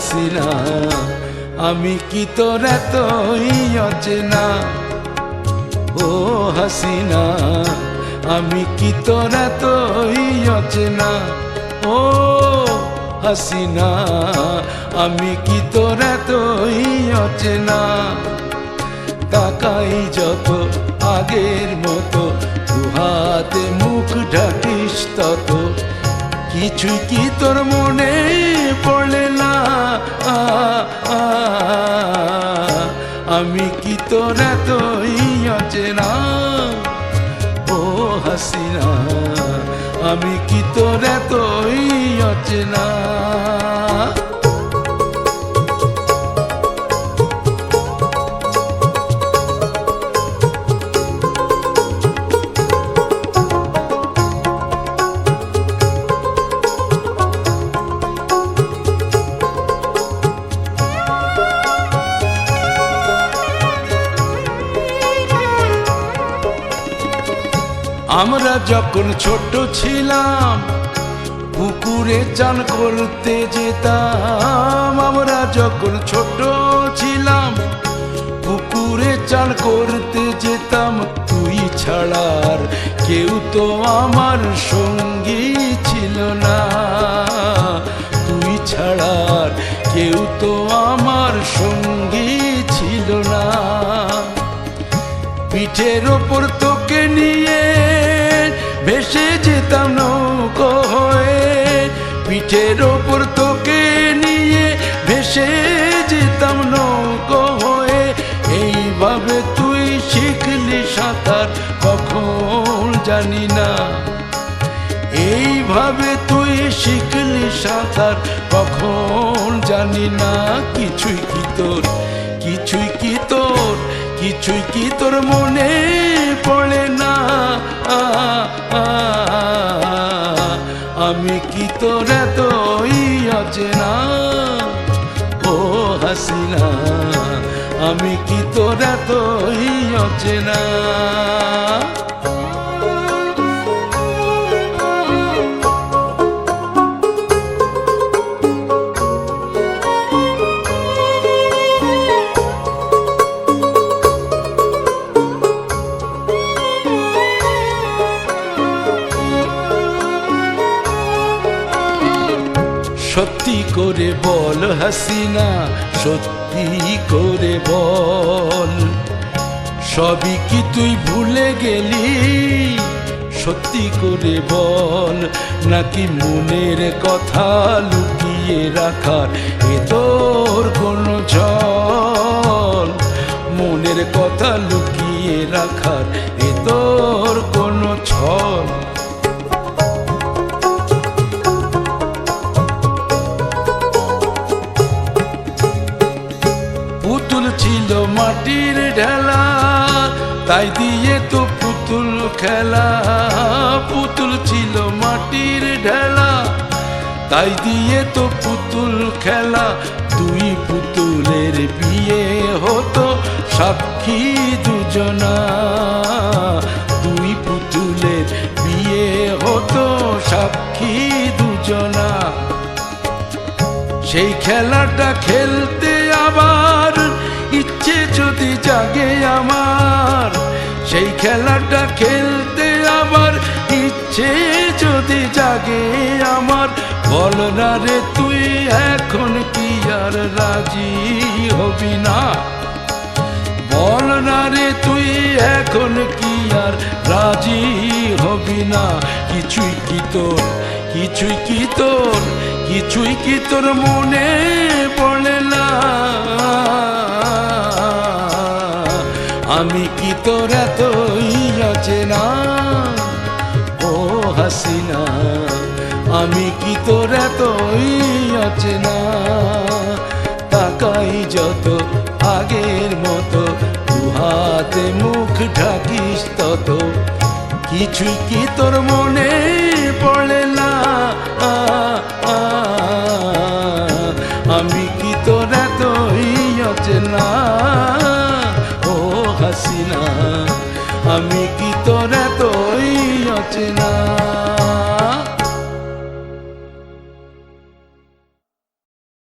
হাসিনা আমি কি তোর এতই অচেনা। ও হাসিনা আমি কি তোর এতই অচেনা। ও হাসিনা আমি কি তোর এতই অচেনা। তাকাই যত আগের মতো দুহাতে মুখ ঢাকিস তত, কিছুই কি তোর মনে পড়ে না। আমি কি তোর এতই অচেনা। ও হাসিনা আমি কি তোর এতই অচেনা। আমরা যখন ছোট ছিলাম পুকুরে চান করতে যেতাম। আমরা যখন ছোট ছিলাম পুকুরে চান করতে যেতাম। তুই ছাড়ার কেউ তো আমার সঙ্গী ছিল না। তুই ছাড়ার কেউ তো আমার সঙ্গী ছিল না। পিঠের ওপর তোকে নিয়ে ভেসে যেতাম নৌকো হয়ে। পিঠের ওপর তোকে নিয়ে ভেসে যেতাম নৌকো হয়ে। এইভাবে তুই শিখলি সাঁতার কখন জানি না। এইভাবে তুই শিখলি সাঁতার কখন জানি না। কিছুই কি তোর কিছুই কি তোর কিছুই কি তোর মনে পড়ে না। আমি কি তোর এতই অচেনা। ও হাসিনা আমি কি তোর এতই অচেনা। সত্যি করে বল হাসিনা সত্যি করে বল, সবই কি তুই ভুলে গেলি। সত্যি করে বল নাকি মনের কথা লুকিয়ে রাখার এ তোর কোনো ছল। মনের কথা লুকিয়ে রাখার এ তোর কোনো ছল। পুতুল ছিল মাটির ঢেলা তাই দিয়ে তো পুতুল খেলা। পুতুল ছিল মাটির ঢেলা তাই দিয়ে তো পুতুল খেলা। দুই পুতুলের বিয়ে হতো সাক্ষী দুজনা। দুই পুতুলের বিয়ে হতো সাক্ষী দুজনা। সেই খেলাটা খেলতে আবার ইচ্ছে যদি জাগে আমার। সেই খেলাটা খেলতে আবার ইচ্ছে যদি জাগে আমার। বল না রে তুই এখন কি আর রাজি হবি না। বল না রে তুই এখন কি আর রাজি হবি না। কিছুই কি তোর কিছুই কি তোর কিছুই কি তোর মনে পড়ে না। আমি কি তোর এতই অচেনা। ও হাসিনা আমি কি তোর এতই অচেনা। তাকাই যত আগের মতো দুহাতে মুখ ঢাকিস তত, কিছুই কি তোর মনে পড়ে না। আমি কি তোর এতই অচেনা। ও হাসিনা আমি কি তোর এতই অচেনা।